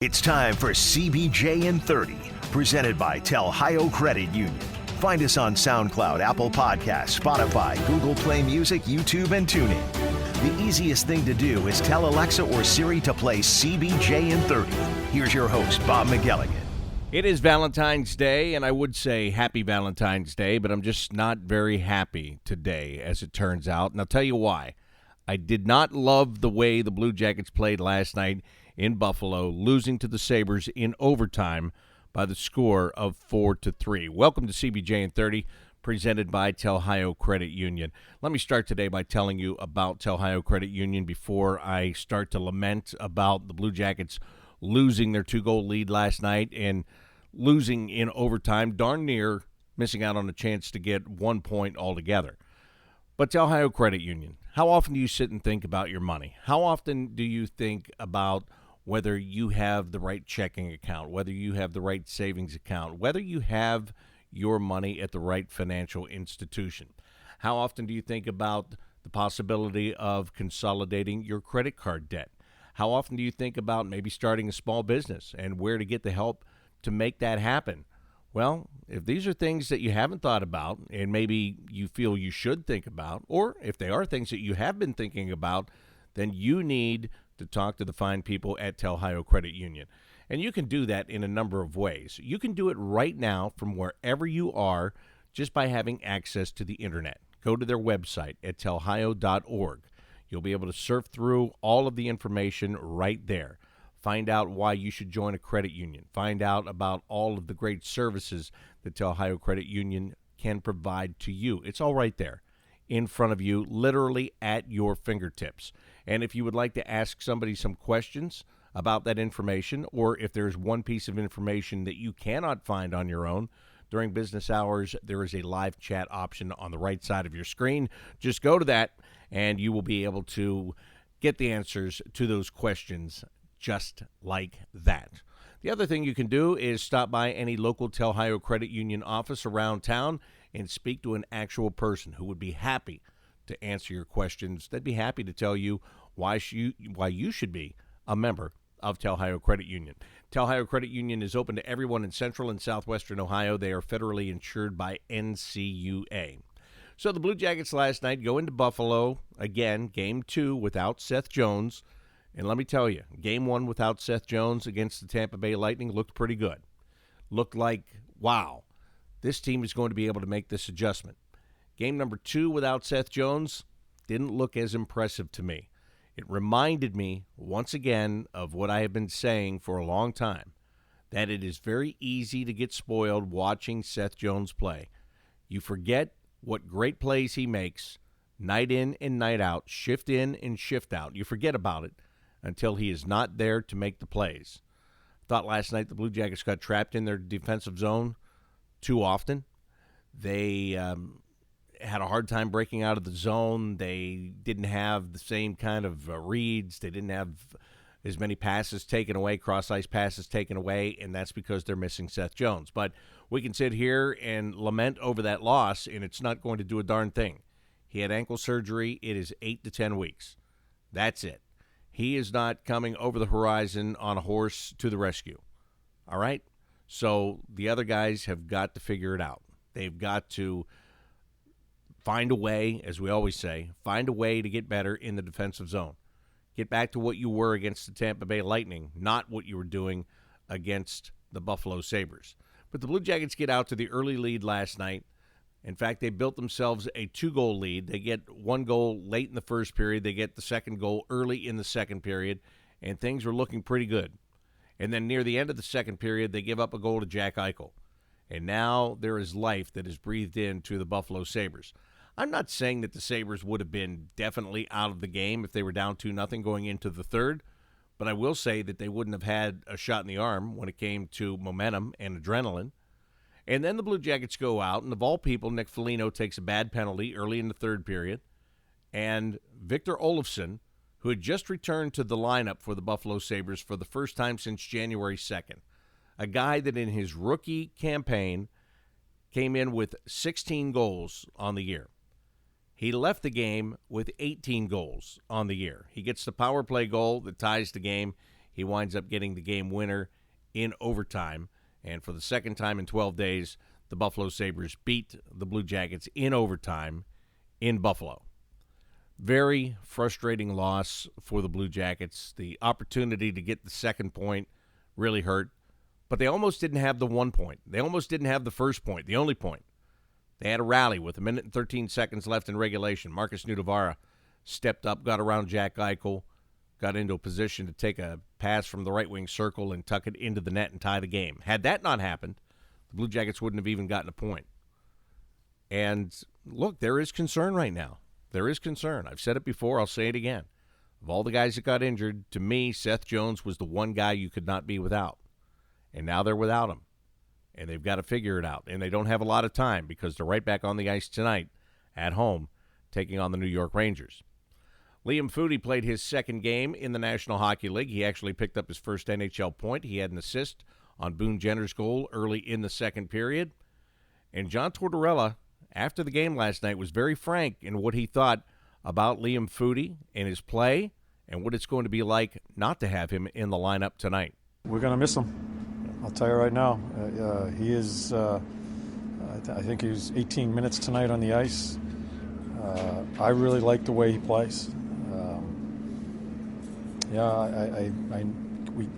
It's time for CBJ in 30, presented by Telhio Credit Union. Find us on SoundCloud, Apple Podcasts, Spotify, Google Play Music, YouTube, and TuneIn. The easiest thing to do is tell Alexa or Siri to play CBJ in 30. Here's your host, Bob McElligott. It is Valentine's Day, and I would say happy Valentine's Day, but I'm just not very happy today, as it turns out, and I'll tell you why. I did not love the way the Blue Jackets played last night in Buffalo, losing to the Sabres in overtime by the score of 4-3. Welcome to CBJ in 30, presented by Telhio Credit Union. Let me start today by telling you about Telhio Credit Union before I start to lament about the Blue Jackets losing their two-goal lead last night and losing in overtime, darn near missing out on a chance to get 1 point altogether. But Telhio Credit Union, how often do you sit and think about your money? How often do you think about whether you have the right checking account, whether you have the right savings account, whether you have your money at the right financial institution? How often do you think about the possibility of consolidating your credit card debt? How often do you think about maybe starting a small business and where to get the help to make that happen? Well, if these are things that you haven't thought about and maybe you feel you should think about, or if they are things that you have been thinking about, then you need to talk to the fine people at Telhio Credit Union. And you can do that in a number of ways. You can do it right now from wherever you are just by having access to the internet. Go to their website at telhio.org. You'll be able to surf through all of the information right there. Find out why you should join a credit union. Find out about all of the great services that Telhio Credit Union can provide to you. It's all right there in front of you, literally at your fingertips. And if you would like to ask somebody some questions about that information, or if there's one piece of information that you cannot find on your own, during business hours, there is a live chat option on the right side of your screen. Just go to that, and you will be able to get the answers to those questions just like that. The other thing you can do is stop by any local Telhio Credit Union office around town and speak to an actual person who would be happy to answer your questions. They'd be happy to tell you why you should be a member of Telhio Credit Union. Telhio Credit Union is open to everyone in central and southwestern Ohio. They are federally insured by NCUA. So the Blue Jackets last night go into Buffalo, again, Game 2 without Seth Jones. And let me tell you, Game 1 without Seth Jones against the Tampa Bay Lightning looked pretty good. Looked like, wow, this team is going to be able to make this adjustment. Game number 2 without Seth Jones didn't look as impressive to me. It reminded me, once again, of what I have been saying for a long time, that it is very easy to get spoiled watching Seth Jones play. You forget what great plays he makes, night in and night out, shift in and shift out. You forget about it until he is not there to make the plays. I thought last night the Blue Jackets got trapped in their defensive zone too often. They had a hard time breaking out of the zone. They didn't have the same kind of reads. They didn't have as many passes taken away, cross-ice passes taken away, and that's because they're missing Seth Jones. But we can sit here and lament over that loss, and it's not going to do a darn thing. He had ankle surgery. It is 8 to 10 weeks. That's it. He is not coming over the horizon on a horse to the rescue. All right? So the other guys have got to figure it out. They've got to find a way, as we always say, find a way to get better in the defensive zone. Get back to what you were against the Tampa Bay Lightning, not what you were doing against the Buffalo Sabres. But the Blue Jackets get out to the early lead last night. In fact, they built themselves a 2-goal lead. They get 1 goal late in the first period. They get the second goal early in the second period, and things were looking pretty good. And then near the end of the second period, they give up a goal to Jack Eichel. And now there is life that is breathed into the Buffalo Sabres. I'm not saying that the Sabres would have been definitely out of the game if they were down 2-0 going into the third, but I will say that they wouldn't have had a shot in the arm when it came to momentum and adrenaline. And then the Blue Jackets go out, and of all people, Nick Foligno takes a bad penalty early in the third period, and Victor Olofsson, who had just returned to the lineup for the Buffalo Sabres for the first time since January 2nd, a guy that in his rookie campaign came in with 16 goals on the year. He left the game with 18 goals on the year. He gets the power play goal that ties the game. He He winds up getting the game winner in overtime. And for the second time in 12 days, the Buffalo Sabres beat the Blue Jackets in overtime in Buffalo. Very frustrating loss for the Blue Jackets. The opportunity to get the second point really hurt, but they almost didn't have the 1 point. They almost didn't have the first point, the only point. They had a rally with a minute and 13 seconds left in regulation. Marcus Nudavara stepped up, got around Jack Eichel, got into a position to take a pass from the right wing circle and tuck it into the net and tie the game. Had that not happened, the Blue Jackets wouldn't have even gotten a point. And look, there is concern right now. There is concern. I've said it before. I'll say it again. Of all the guys that got injured, to me, Seth Jones was the one guy you could not be without. And now they're without him. And they've got to figure it out. And they don't have a lot of time because they're right back on the ice tonight at home taking on the New York Rangers. Liam Foudy played his second game in the National Hockey League. He actually picked up his first NHL point. He had an assist on Boone Jenner's goal early in the second period. And John Tortorella, after the game last night, was very frank in what he thought about Liam Foudy and his play and what it's going to be like not to have him in the lineup tonight. We're going to miss him. I'll tell you right now. He is, I think he was 18 minutes tonight on the ice. I really like the way he plays.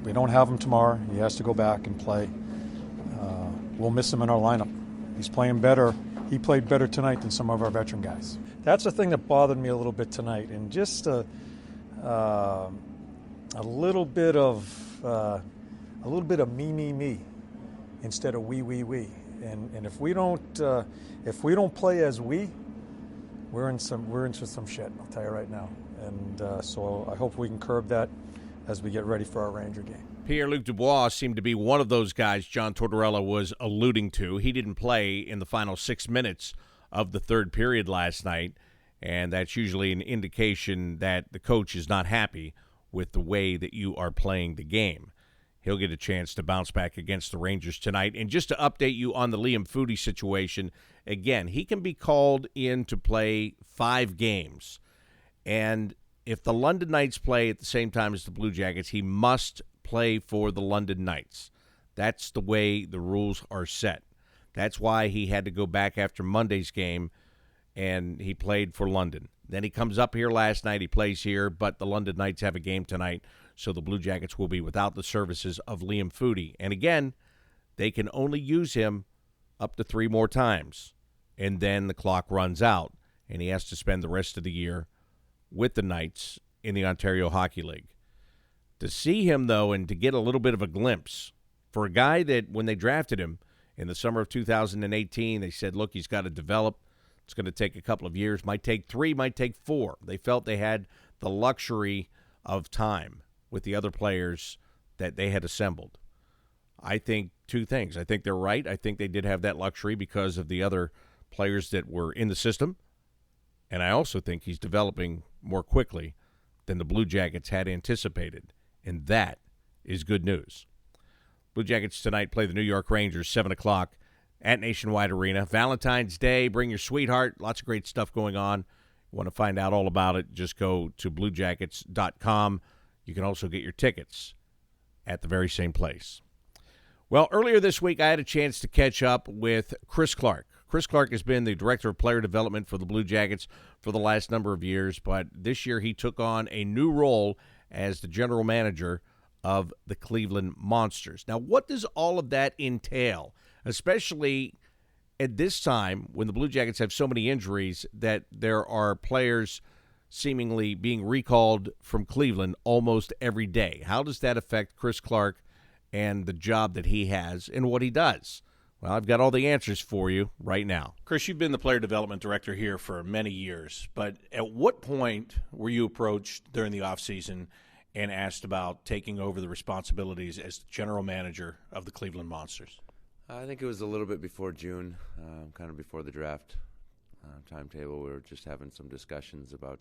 We don't have him tomorrow. He has to go back and play. We'll miss him in our lineup. He's playing better. He played better tonight than some of our veteran guys. That's the thing that bothered me a little bit tonight, and just a little bit of me instead of we. And if we don't play as we're into some shit. I'll tell you right now. And so I hope we can curb that as we get ready for our Ranger game. Pierre-Luc Dubois seemed to be one of those guys John Tortorella was alluding to. He didn't play in the final 6 minutes of the third period last night, and that's usually an indication that the coach is not happy with the way that you are playing the game. He'll get a chance to bounce back against the Rangers tonight. And just to update you on the Liam Foudy situation, again, he can be called in to play 5 games. And if the London Knights play at the same time as the Blue Jackets, he must play for the London Knights. That's the way the rules are set. That's why he had to go back after Monday's game, and he played for London. Then he comes up here last night. He plays here, but the London Knights have a game tonight, so the Blue Jackets will be without the services of Liam Foudy. And again, they can only use him up to 3 more times, and then the clock runs out, and he has to spend the rest of the year with the Knights in the Ontario Hockey League. To see him, though, and to get a little bit of a glimpse, for a guy that when they drafted him in the summer of 2018, they said, look, he's got to develop. It's going to take a couple of years. Might take 3, might take 4. They felt they had the luxury of time with the other players that they had assembled. I think 2 things. I think they're right. I think they did have that luxury because of the other players that were in the system. And I also think he's developing more quickly than the Blue Jackets had anticipated. And that is good news. Blue Jackets tonight play the New York Rangers, 7 o'clock at Nationwide Arena. Valentine's Day, bring your sweetheart. Lots of great stuff going on. You want to find out all about it, just go to bluejackets.com. You can also get your tickets at the very same place. Well, earlier this week, I had a chance to catch up with Chris Clark. Chris Clark has been the Director of Player Development for the Blue Jackets for the last number of years, but this year he took on a new role as the General Manager of the Cleveland Monsters. Now, what does all of that entail, especially at this time when the Blue Jackets have so many injuries that there are players seemingly being recalled from Cleveland almost every day? How does that affect Chris Clark and the job that he has and what he does? Well, I've got all the answers for you right now. Chris, you've been the player development director here for many years, but at what point were you approached during the offseason and asked about taking over the responsibilities as the general manager of the Cleveland Monsters? I think it was a little bit before June, kind of before the draft timetable. We were just having some discussions about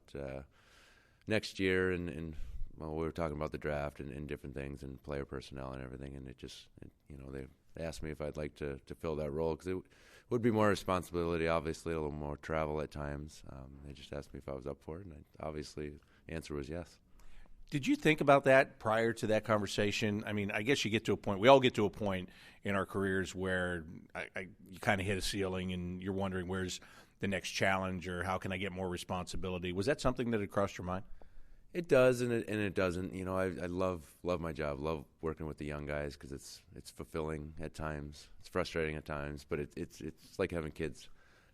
next year, and we were talking about the draft and different things and player personnel and everything, and they asked me if I'd like to fill that role because it would be more responsibility, obviously, a little more travel at times. They just asked me if I was up for it, and obviously the answer was yes. Did you think about that prior to that conversation? I mean, I guess you get to a point. We all get to a point in our careers where you kind of hit a ceiling and you're wondering where's the next challenge or how can I get more responsibility. Was that something that had crossed your mind? It does, and it doesn't. You know, I love my job, love working with the young guys because it's fulfilling at times. It's frustrating at times, but it's like having kids.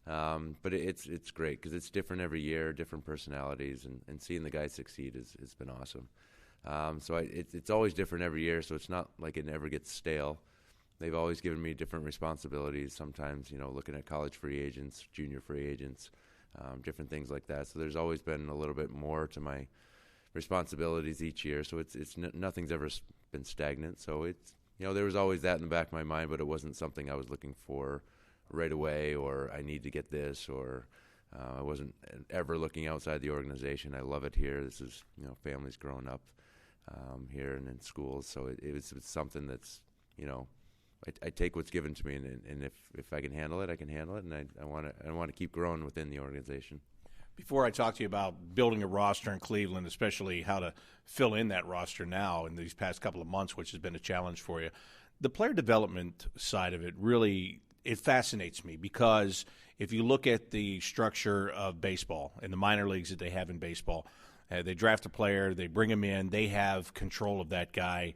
But it's great because it's different every year, different personalities, and seeing the guys succeed has been awesome. So it's always different every year, so it's not like it never gets stale. They've always given me different responsibilities. Sometimes, you know, looking at college free agents, junior free agents, different things like that. So there's always been a little bit more to my responsibilities each year. So nothing's ever been stagnant. So there was always that in the back of my mind, but it wasn't something I was looking for right away, or I need to get this, or I wasn't ever looking outside the organization. I love it here. This is, families growing up here and in schools. So it's something that's, I take what's given to me, and if I can handle it, I can handle it, and I want to keep growing within the organization. Before I talk to you about building a roster in Cleveland, especially how to fill in that roster now in these past couple of months, which has been a challenge for you, the player development side of it really it fascinates me because if you look at the structure of baseball and the minor leagues that they have in baseball, they draft a player, they bring him in, they have control of that guy.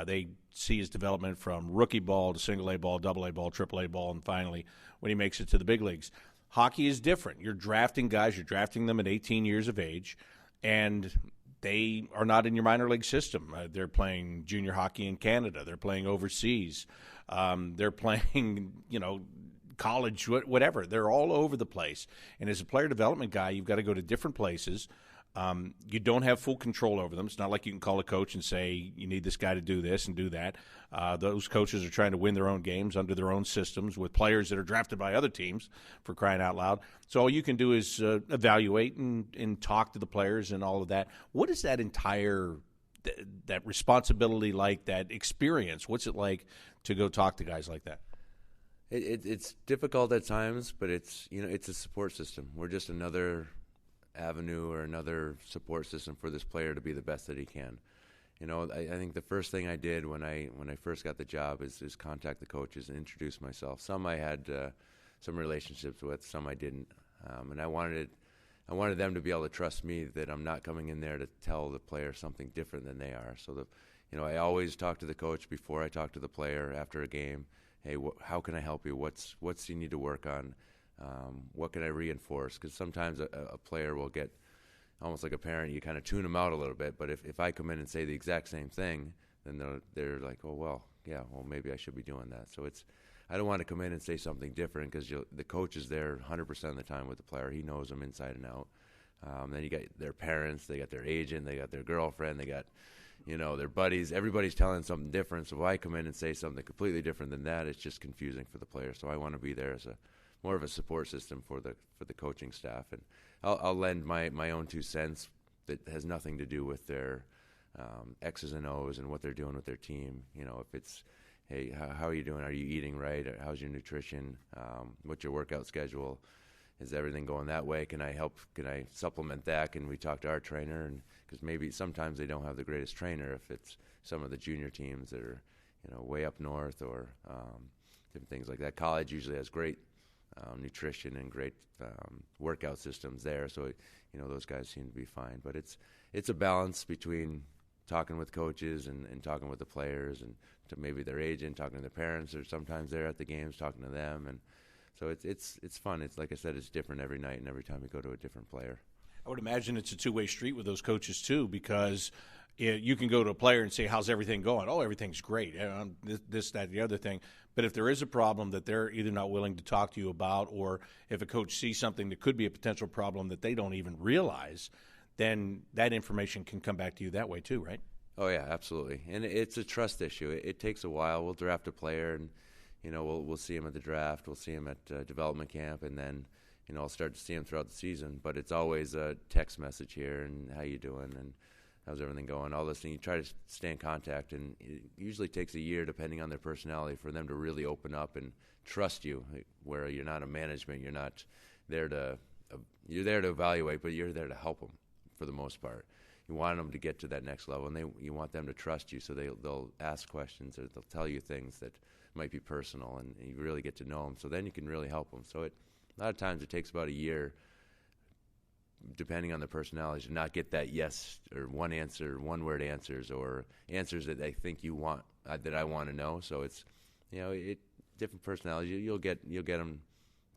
They see his development from rookie ball to single A ball, double A ball, triple A ball, and finally when he makes it to the big leagues. Hockey is different. You're drafting guys, you're drafting them at 18 years of age, and they are not in your minor league system. They're playing junior hockey in Canada. They're playing overseas. They're playing, college, whatever. They're all over the place. And as a player development guy, you've got to go to different places. You don't have full control over them. It's not like you can call a coach and say, you need this guy to do this and do that. Those coaches are trying to win their own games under their own systems with players that are drafted by other teams, for crying out loud. So all you can do is evaluate and talk to the players and all of that. What is that entire that responsibility like, that experience? What's it like to go talk to guys like that? It's difficult at times, but it's a support system. We're just another avenue or another support system for this player to be the best that he can. I think the first thing I did when I first got the job is contact the coaches and introduce myself. Some I had some relationships with, some I didn't, and I wanted them to be able to trust me that I'm not coming in there to tell the player something different than they are. So I always talk to the coach before I talk to the player after a game. Hey, how can I help you? What's you need to work on? What can I reinforce? Because sometimes a player will get almost like a parent. You kind of tune them out a little bit. But if I come in and say the exact same thing, then they're like, oh, well, maybe I should be doing that. So I don't want to come in and say something different because the coach is there 100% of the time with the player. He knows them inside and out. Then you got their parents, they got their agent, they got their girlfriend, they got their buddies. Everybody's telling something different. So if I come in and say something completely different than that, it's just confusing for the player. So I want to be there as more of a support system for the coaching staff, and I'll lend my own 2 cents that has nothing to do with their X's and O's and what they're doing with their team. If it's, hey, how are you doing? Are you eating right? How's your nutrition? What's your workout schedule? Is everything going that way? Can I help? Can I supplement that? Can we talk to our trainer? And because maybe sometimes they don't have the greatest trainer if it's some of the junior teams that are way up north or different things like that. College usually has great nutrition and great workout systems there, so those guys seem to be fine. But it's a balance between talking with coaches and talking with the players and to maybe their agent, talking to their parents, or sometimes they're at the games talking to them, and so it's fun. It's like I said, it's different every night and every time we go to a different player. I would imagine it's a two-way street with those coaches too, because you can go to a player and say, how's everything going? Oh, everything's great. This, that, the other thing. But if there is a problem that they're either not willing to talk to you about, or if a coach sees something that could be a potential problem that they don't even realize, then that information can come back to you that way too, right? Oh, yeah, absolutely. And it's a trust issue. It takes a while. We'll draft a player, and we'll see him at the draft. We'll see him at development camp, and then I'll start to see him throughout the season. But it's always a text message here, and how you doing, and how's everything going, all this thing. You try to stay in contact, and it usually takes a year, depending on their personality, for them to really open up and trust you, where you're not a management. You're not there to you're there to evaluate, but you're there to help them for the most part. want them to get to that next level, and you want them to trust you, so they'll ask questions or they'll tell you things that might be personal, and you really get to know them. So then you can really help them. So a lot of times it takes about a year, depending on the personality, to not get that yes or one answer, one word answers, or answers that they think you want, that I want to know. So it's, different personalities. You'll get them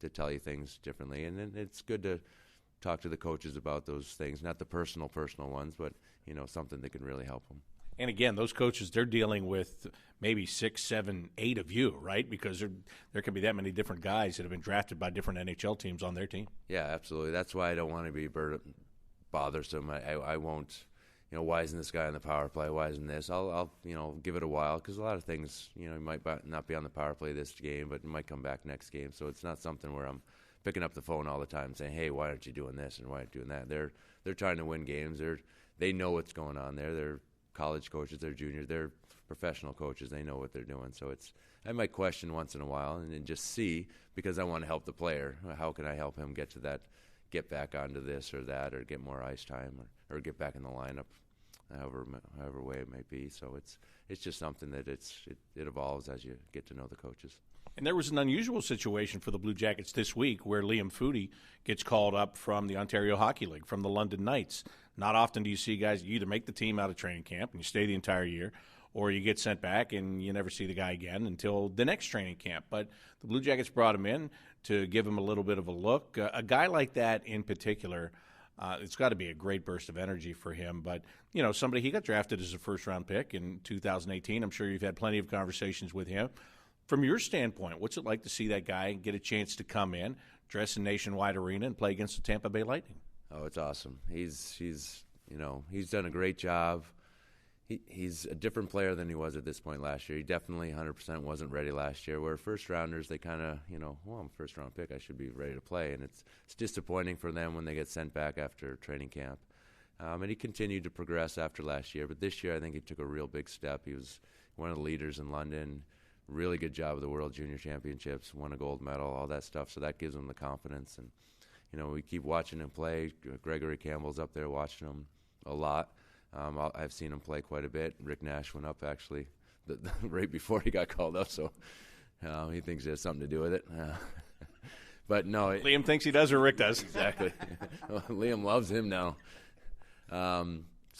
to tell you things differently, and then it's good to talk to the coaches about those things, not the personal ones, but something that can really help them. And again, those coaches, they're dealing with maybe 6, 7, 8 of you, right? Because there can be that many different guys that have been drafted by different NHL teams on their team. Yeah, absolutely. That's why I don't want to be bothersome. I won't, why isn't this guy on the power play? Why isn't this? I'll give it a while, because a lot of things, he might not be on the power play this game, but it might come back next game. So it's not something where I'm picking up the phone all the time saying, hey, why aren't you doing this and why aren't you doing that? They're trying to win games. They know what's going on there. They're college coaches, they're juniors, they're professional coaches. They know what they're doing. So I might question once in a while and then just see, because I want to help the player. How can I help him get to that, get back onto this or that, or get more ice time, or get back in the lineup, however way it might be. So it's just something that it evolves as you get to know the coaches. And there was an unusual situation for the Blue Jackets this week where Liam Foudy gets called up from the Ontario Hockey League, from the London Knights. Not often do you see guys, you either make the team out of training camp and you stay the entire year, or you get sent back and you never see the guy again until the next training camp. But the Blue Jackets brought him in to give him a little bit of a look. A guy like that in particular, it's got to be a great burst of energy for him. But, he got drafted as a first-round pick in 2018. I'm sure you've had plenty of conversations with him. From your standpoint, what's it like to see that guy get a chance to come in, dress in Nationwide Arena, and play against the Tampa Bay Lightning? Oh, it's awesome. He's done a great job. He's a different player than he was at this point last year. He definitely 100% wasn't ready last year, where first-rounders, they kind of, I'm a first-round pick, I should be ready to play. And it's disappointing for them when they get sent back after training camp. And he continued to progress after last year. But this year, I think he took a real big step. He was one of the leaders in London. Really good job at the World Junior Championships, won a gold medal, all that stuff. So that gives him the confidence. And, we keep watching him play. Gregory Campbell's up there watching him a lot. I've seen him play quite a bit. Rick Nash went up, actually, right before he got called up. So he thinks it has something to do with it. But no. Liam thinks he does, or Rick does. Exactly. Liam loves him now.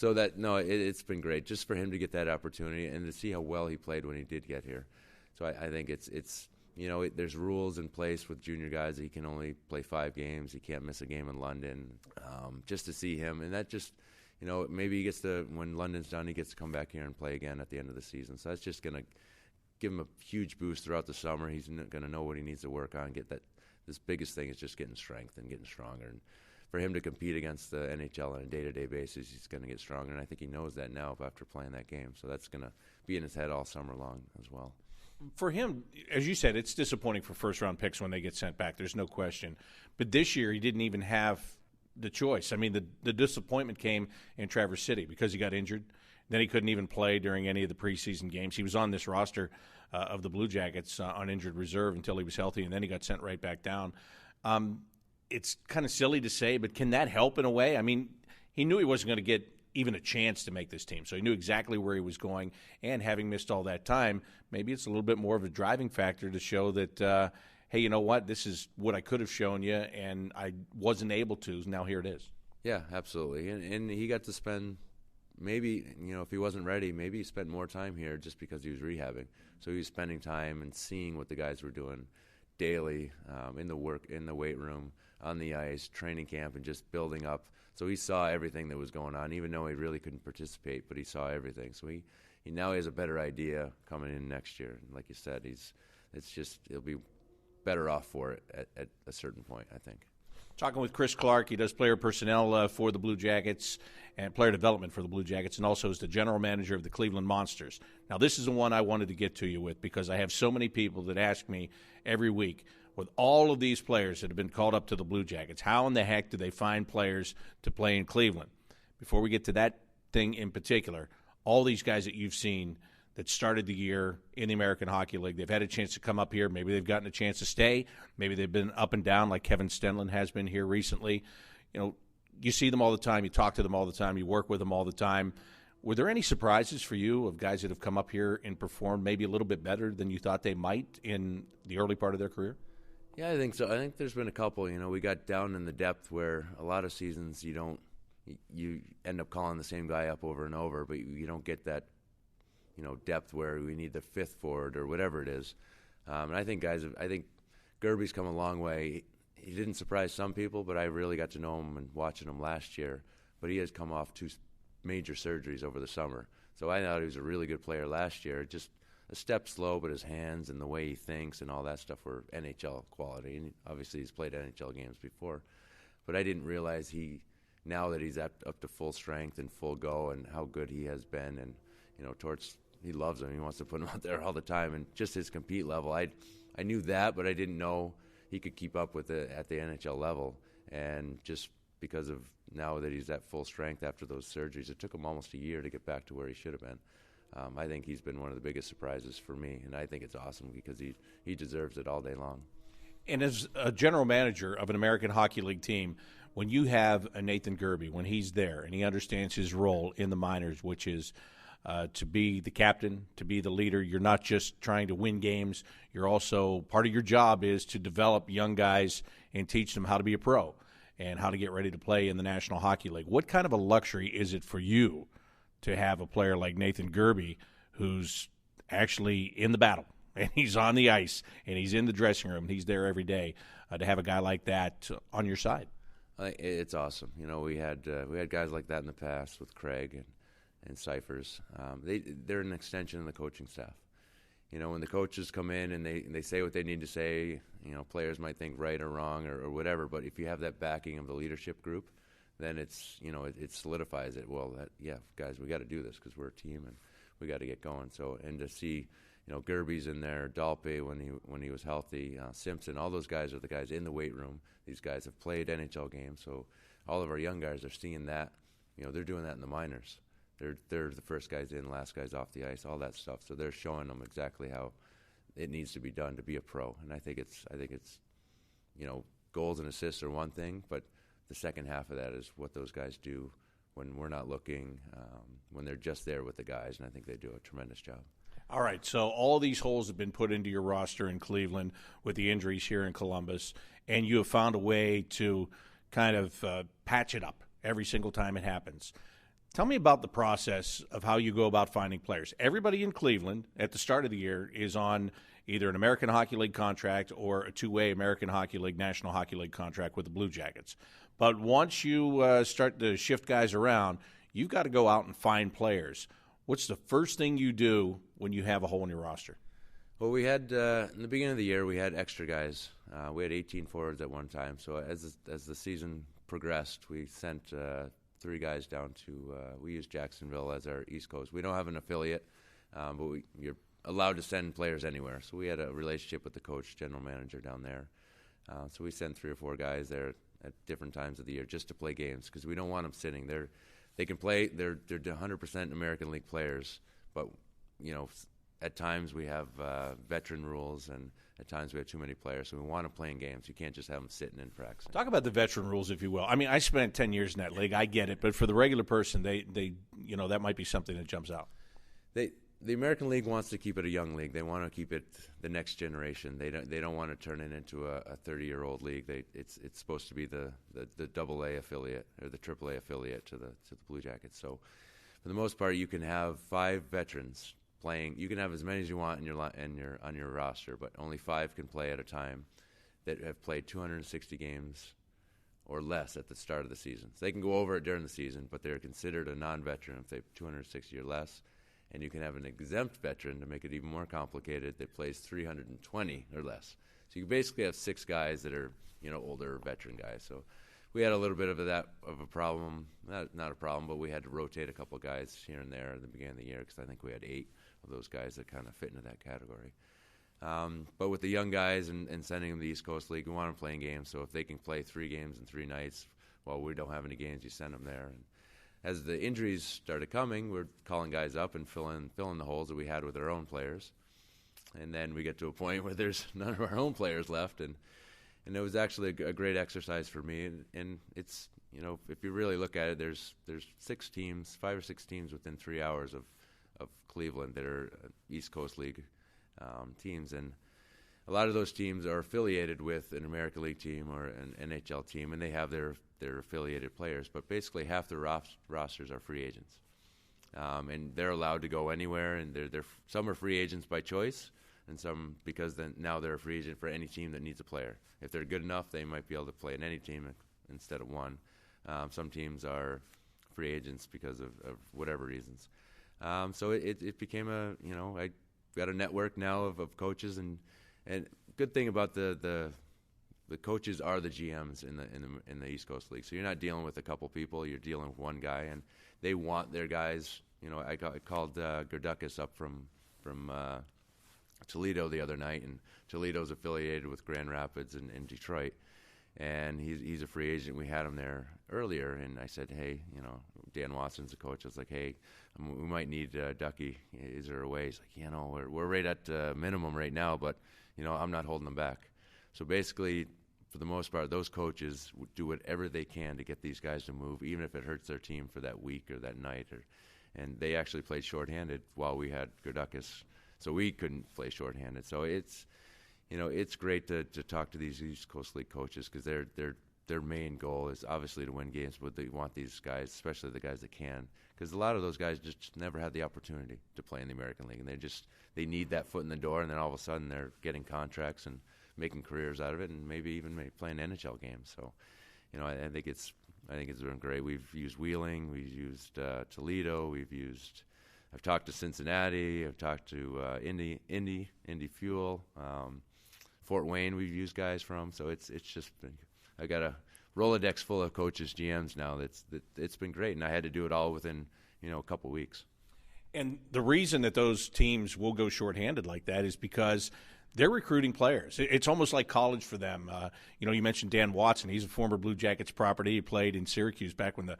It's been great just for him to get that opportunity and to see how well he played when he did get here. So I think there's rules in place with junior guys. He can only play 5 games. He can't miss a game in London. Just to see him, and that just, maybe he gets to, when London's done, he gets to come back here and play again at the end of the season. So that's just going to give him a huge boost throughout the summer. He's going to know what he needs to work on. This biggest thing is just getting strength and getting stronger. And for him to compete against the NHL on a day-to-day basis, he's going to get stronger. And I think he knows that now after playing that game. So that's going to be in his head all summer long as well. For him, as you said, it's disappointing for first-round picks when they get sent back. There's no question. But this year, he didn't even have the choice. I mean, the disappointment came in Traverse City because he got injured. Then he couldn't even play during any of the preseason games. He was on this roster of the Blue Jackets on injured reserve until he was healthy, and then he got sent right back down. It's kind of silly to say, but can that help in a way? I mean, he knew he wasn't going to get even a chance to make this team, so he knew exactly where he was going, and having missed all that time, maybe it's a little bit more of a driving factor to show that, hey, you know what, this is what I could have shown you, and I wasn't able to, now here it is. Yeah, absolutely, and he got to spend, maybe, if he wasn't ready, maybe he spent more time here just because he was rehabbing, so he was spending time and seeing what the guys were doing daily, in the weight room, on the ice, training camp, and just building up. So he saw everything that was going on, even though he really couldn't participate, but he saw everything. So he now has a better idea coming in next year. And like you said, he'll be better off for it at a certain point, I think. Talking with Chris Clark, he does player personnel for the Blue Jackets and player development for the Blue Jackets, and also is the general manager of the Cleveland Monsters. Now, this is the one I wanted to get to you with because I have so many people that ask me every week, with all of these players that have been called up to the Blue Jackets, how in the heck do they find players to play in Cleveland? Before we get to that thing in particular, all these guys that you've seen that started the year in the American Hockey League, they've had a chance to come up here. Maybe they've gotten a chance to stay. Maybe they've been up and down like Kevin Stenlund has been here recently. you see them all the time, you talk to them all the time, you work with them all the time. Were there any surprises for you of guys that have come up here and performed maybe a little bit better than you thought they might in the early part of their career? Yeah, I think so. I think there's been a couple. We got down in the depth where a lot of seasons you end up calling the same guy up over and over, but you don't get that, depth where we need the fifth forward or whatever it is. And I think Gerby's come a long way. He didn't surprise some people, but I really got to know him and watching him last year. But he has come off 2 major surgeries over the summer. So I thought he was a really good player last year. Just a step slow, but his hands and the way he thinks and all that stuff were NHL quality. And obviously he's played NHL games before. But I didn't realize now that he's up to full strength and full go and how good he has been. And, Torts, he loves him. He wants to put him out there all the time. And just his compete level, I knew that, but I didn't know he could keep up with it at the NHL level. And just because of now that he's at full strength after those surgeries, it took him almost a year to get back to where he should have been. I think he's been one of the biggest surprises for me, and I think it's awesome because he deserves it all day long. And as a general manager of an American Hockey League team, when you have a Nathan Gerby, when he's there and he understands his role in the minors, which is to be the captain, to be the leader, you're not just trying to win games. You're also, part of your job is to develop young guys and teach them how to be a pro and how to get ready to play in the National Hockey League. What kind of a luxury is it for you to have a player like Nathan Gerby who's actually in the battle and he's on the ice and he's in the dressing room and he's there every day, to have a guy like that on your side? It's awesome. We had guys like that in the past with Craig and Cyphers. They're an extension of the coaching staff. When the coaches come in and they say what they need to say, players might think right or wrong or whatever, but if you have that backing of the leadership group, then it solidifies it. Well, guys, we got to do this because we're a team and we got to get going. So, and to see, Gerby's in there, Dalpe when he was healthy, Simpson, all those guys are the guys in the weight room. These guys have played NHL games, so all of our young guys are seeing that. They're doing that in the minors. They're the first guys in, last guys off the ice, all that stuff. So they're showing them exactly how it needs to be done to be a pro. And I think it's goals and assists are one thing, but the second half of that is what those guys do when we're not looking, when they're just there with the guys, and I think they do a tremendous job. All right, so all these holes have been put into your roster in Cleveland with the injuries here in Columbus, and you have found a way to kind of patch it up every single time it happens. Tell me about the process of how you go about finding players. Everybody in Cleveland at the start of the year is on either an American Hockey League contract or a two-way American Hockey League, National Hockey League contract with the Blue Jackets. But once you start to shift guys around, you've got to go out and find players. What's the first thing you do when you have a hole in your roster? Well, we had in the beginning of the year, we had extra guys. We had 18 forwards at one time. So as the season progressed, we sent 3 guys down to we use Jacksonville as our East Coast. We don't have an affiliate, but you're allowed to send players anywhere. So we had a relationship with the coach, general manager down there. So we sent 3 or 4 guys there at different times of the year just to play games because we don't want them sitting there. They can play. They're 100% American League players, but at times we have veteran rules, and at times we have too many players, so we want them playing games. You can't just have them sitting in practice. Talk about the veteran rules, if you will. I mean, I spent 10 years in that league. I get it, but for the regular person, they that might be something that jumps out. The American League wants to keep it a young league. They want to keep it the next generation. They don't want to turn it into a 30-year-old league. It's supposed to be the AA affiliate or the AAA affiliate to the Blue Jackets. So for the most part, you can have 5 veterans playing. You can have as many as you want on your roster, but only 5 can play at a time that have played 260 games or less at the start of the season. So they can go over it during the season, but they're considered a non-veteran if they've 260 or less. And you can have an exempt veteran to make it even more complicated that plays 320 or less. So you basically have 6 guys that are older veteran guys. So we had a little bit of a problem. Not a problem, but we had to rotate a couple of guys here and there at the beginning of the year because I think we had 8 of those guys that kind of fit into that category. But with the young guys and sending them to the East Coast League, we want them playing games. So if they can play 3 games in 3 nights, while we don't have any games, you send them there. And as the injuries started coming, we're calling guys up and filling the holes that we had with our own players. And then we get to a point where there's none of our own players left. And it was actually a great exercise for me. And it's if you really look at it, there's 5 or 6 teams within 3 hours of Cleveland that are East Coast League teams, and a lot of those teams are affiliated with an American League team or an NHL team, and they have their affiliated players. But basically, half the rosters are free agents, and they're allowed to go anywhere. And some are free agents by choice, and some because now they're a free agent for any team that needs a player. If they're good enough, they might be able to play in any team instead of one. Some teams are free agents because of whatever reasons. So it became I got a network now of coaches, and good thing about the coaches are the GMs in the East Coast League. So you're not dealing with a couple people, you're dealing with one guy, and they want their guys. I called Gerdukas up from Toledo the other night, and Toledo's affiliated with Grand Rapids in Detroit. And he's a free agent. We had him there earlier, and I said, hey, Dan Watson's the coach. I was like, hey, we might need Ducky. Is there a way? He's like, we're right at minimum right now, but I'm not holding them back. So basically, for the most part, those coaches do whatever they can to get these guys to move, even if it hurts their team for that week or that night. And they actually played shorthanded while we had Gerdukas, so we couldn't play shorthanded. So it's great to talk to these East Coast League coaches, because their main goal is obviously to win games, but they want these guys, especially the guys that can, because a lot of those guys just never had the opportunity to play in the American League, and they need that foot in the door, and then all of a sudden they're getting contracts and making careers out of it, and maybe even playing NHL games. So, I think it's been great. We've used Wheeling, we've used Toledo, I've talked to Cincinnati, I've talked to Indy Fuel. Fort Wayne we've used guys from, so it's just been, I got a Rolodex full of coaches, GMs now. It's been great, and I had to do it all within a couple weeks. And the reason that those teams will go shorthanded like that is because they're recruiting players. It's almost like college for them. You mentioned Dan Watson. He's a former Blue Jackets property. He played in Syracuse back when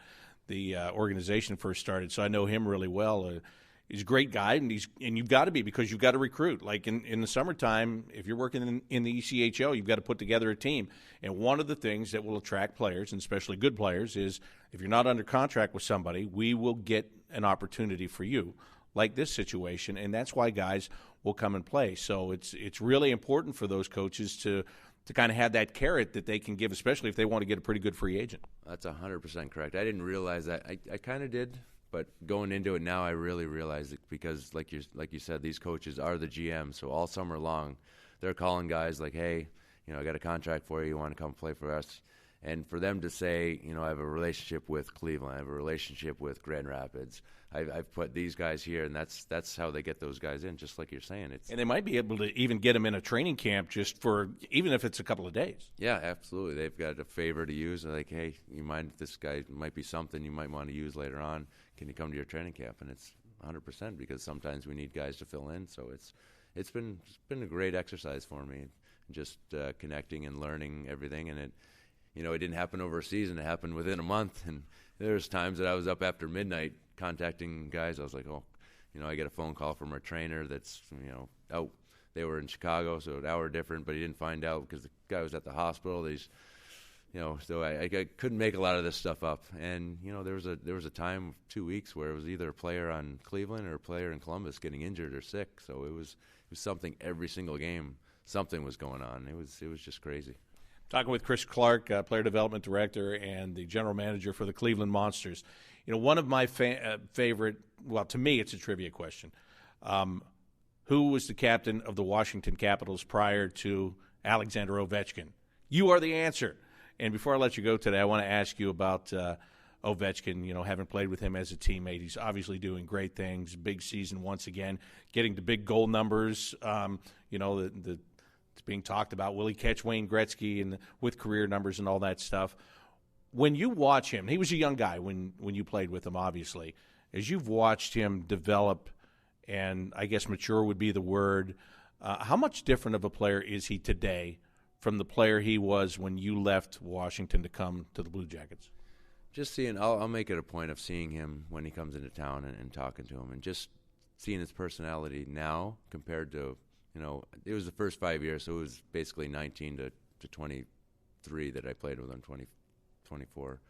the organization first started, so I know him really well. He's a great guy, and you've got to be, because you've got to recruit. Like in the summertime, if you're working in the ECHL, you've got to put together a team. And one of the things that will attract players, and especially good players, is if you're not under contract with somebody, we will get an opportunity for you, like this situation, and that's why guys will come and play. So it's really important for those coaches to kind of have that carrot that they can give, especially if they want to get a pretty good free agent. That's 100% correct. I didn't realize that. I kind of did. But going into it now, I really realize it, because, like you said, these coaches are the GM. So all summer long, they're calling guys like, hey, I got a contract for you. You want to come play for us? And for them to say, I have a relationship with Cleveland, I have a relationship with Grand Rapids, I've put these guys here, and that's how they get those guys in, just like you're saying. And they might be able to even get them in a training camp even if it's a couple of days. Yeah, absolutely. They've got a favor to use. They're like, hey, you mind if this guy might be something you might want to use later on? Can you come to your training camp? And it's 100%, because sometimes we need guys to fill in. So it's been a great exercise for me, just connecting and learning everything. And it didn't happen over a season. It happened within a month. And there's times that I was up after midnight contacting guys. I was like, I get a phone call from our trainer that's, out. They were in Chicago, so an hour different, but he didn't find out because the guy was at the hospital. So I couldn't make a lot of this stuff up. And, there was a time, 2 weeks, where it was either a player on Cleveland or a player in Columbus getting injured or sick. So it was something every single game. Something was going on. It was just crazy. Talking with Chris Clark, player development director and the general manager for the Cleveland Monsters. One of my favorite, well, to me, it's a trivia question. Who was the captain of the Washington Capitals prior to Alexander Ovechkin? You are the answer. And before I let you go today, I want to ask you about Ovechkin, having played with him as a teammate. He's obviously doing great things. Big season once again, getting the big goal numbers. It's being talked about. Will he catch Wayne Gretzky and with career numbers and all that stuff? When you watch him, he was a young guy when you played with him, obviously. As you've watched him develop, and I guess mature would be the word, how much different of a player is he today from the player he was when you left Washington to come to the Blue Jackets? Just seeing, I'll make it a point of seeing him when he comes into town and talking to him, and just seeing his personality now compared to, it was the first 5 years, so it was basically 19 to 23 that I played with him, 24.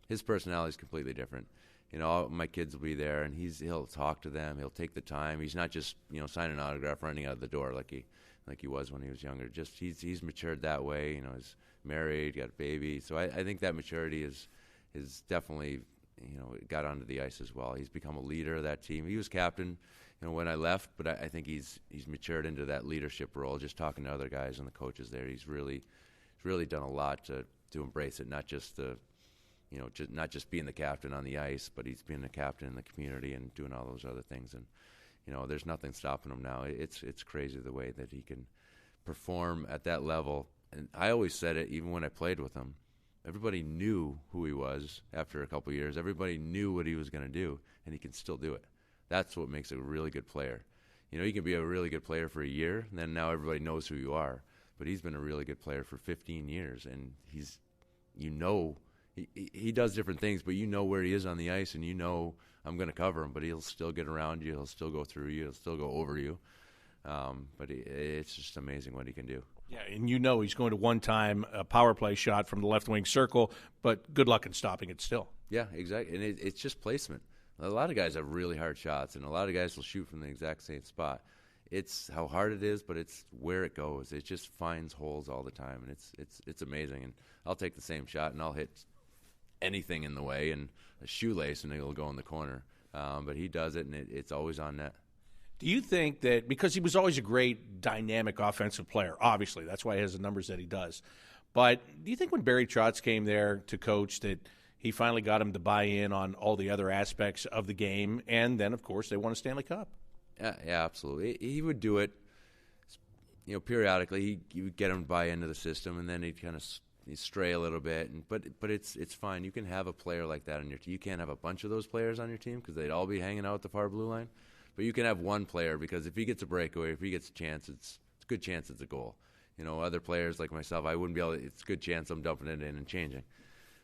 His personality is completely different. You know, all my kids will be there, and he'll talk to them. He'll take the time. He's not just, you know, signing an autograph, running out the door like he was when he was younger. Just he's matured that way. You know, he's married, got a baby. So I think that maturity is definitely, you know, got onto the ice as well. He's become a leader of that team. He was captain, you know, when I left, but I think he's matured into that leadership role. Just talking to other guys and the coaches there, he's really done a lot to embrace it. Not just not just being the captain on the ice, but he's being the captain in the community and doing all those other things. And you know, there's nothing stopping him now. It's crazy the way that he can perform at that level. And I always said it, even when I played with him. Everybody knew who he was after a couple of years. Everybody knew what he was going to do, and he can still do it. That's what makes a really good player. You know, you can be a really good player for a year, and then now everybody knows who you are. But he's been a really good player for 15 years, and he does different things, but you know where he is on the ice, and you know I'm going to cover him, but he'll still get around you. He'll still go through you. He'll still go over you. But it's just amazing what he can do. Yeah, and you know he's going to one-time a power play shot from the left wing circle, but good luck in stopping it still. Yeah, exactly. And it's just placement. A lot of guys have really hard shots, and a lot of guys will shoot from the exact same spot. It's how hard it is, but it's where it goes. It just finds holes all the time, and it's amazing. And I'll take the same shot, and I'll hit anything in the way, and a shoelace, and it'll go in the corner. But he does it, and it's always on net. Do you think that because he was always a great dynamic offensive player, obviously, that's why he has the numbers that he does, but do you think when Barry Trotz came there to coach that he finally got him to buy in on all the other aspects of the game, and then, of course, they won a Stanley Cup? Yeah, absolutely. He would do it, you know, periodically. He would get him to buy into the system, and then he'd kind of stray a little bit. But it's fine. You can have a player like that on your team. You can't have a bunch of those players on your team because they'd all be hanging out at the far blue line. But you can have one player because if he gets a breakaway, if he gets a chance, it's a good chance it's a goal. You know, other players like myself, I wouldn't be able to, it's a good chance I'm dumping it in and changing.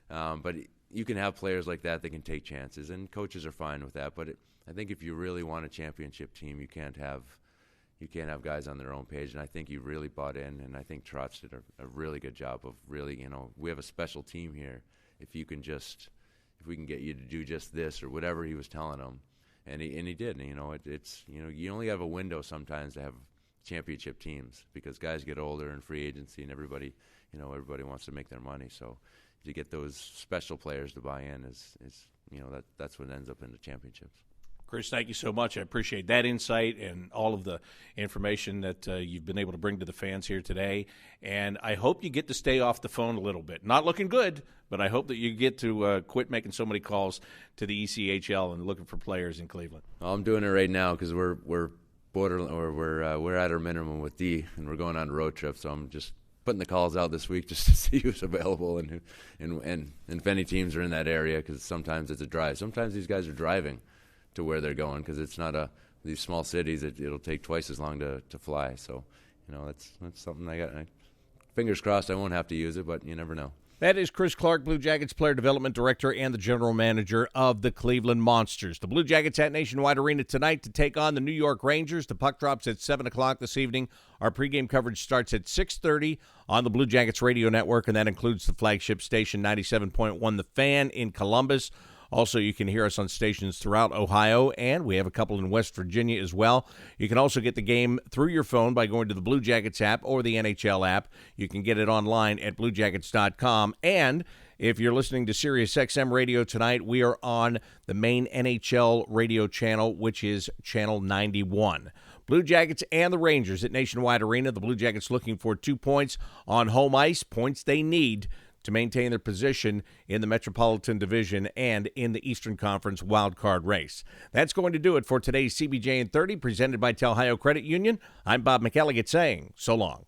But you can have players like that can take chances, and coaches are fine with that. But I think if you really want a championship team, you can't have guys on their own page. And I think he really bought in, and I think Trotz did a really good job of really, you know, we have a special team here. If we can get you to do just this or whatever he was telling them. And he did. And, you know, it's you know, you only have a window sometimes to have championship teams because guys get older in free agency, and everybody wants to make their money. So to get those special players to buy in is you know, that's what ends up in the championships. Chris, thank you so much. I appreciate that insight and all of the information that you've been able to bring to the fans here today. And I hope you get to stay off the phone a little bit. Not looking good, but I hope that you get to quit making so many calls to the ECHL and looking for players in Cleveland. Well, I'm doing it right now because we're at our minimum with D, and we're going on a road trip. So I'm just putting the calls out this week just to see who's available and if any teams are in that area, because sometimes it's a drive. Sometimes these guys are driving to where they're going because it's not these small cities. It'll take twice as long to fly. So, you know, that's something I got. Fingers crossed I won't have to use it, but you never know. That is Chris Clark, Blue Jackets Player Development Director and the General Manager of the Cleveland Monsters. The Blue Jackets at Nationwide Arena tonight to take on the New York Rangers. The puck drops at 7 o'clock this evening. Our pregame coverage starts at 6:30 on the Blue Jackets radio network, and that includes the flagship station 97.1 The Fan in Columbus. Also, you can hear us on stations throughout Ohio, and we have a couple in West Virginia as well. You can also get the game through your phone by going to the Blue Jackets app or the NHL app. You can get it online at bluejackets.com. And if you're listening to Sirius XM radio tonight, we are on the main NHL radio channel, which is Channel 91. Blue Jackets and the Rangers at Nationwide Arena. The Blue Jackets looking for 2 points on home ice, points they need to maintain their position in the Metropolitan Division and in the Eastern Conference wildcard race. That's going to do it for today's CBJ in 30, presented by Tel Ohio Credit Union. I'm Bob McElligott saying so long.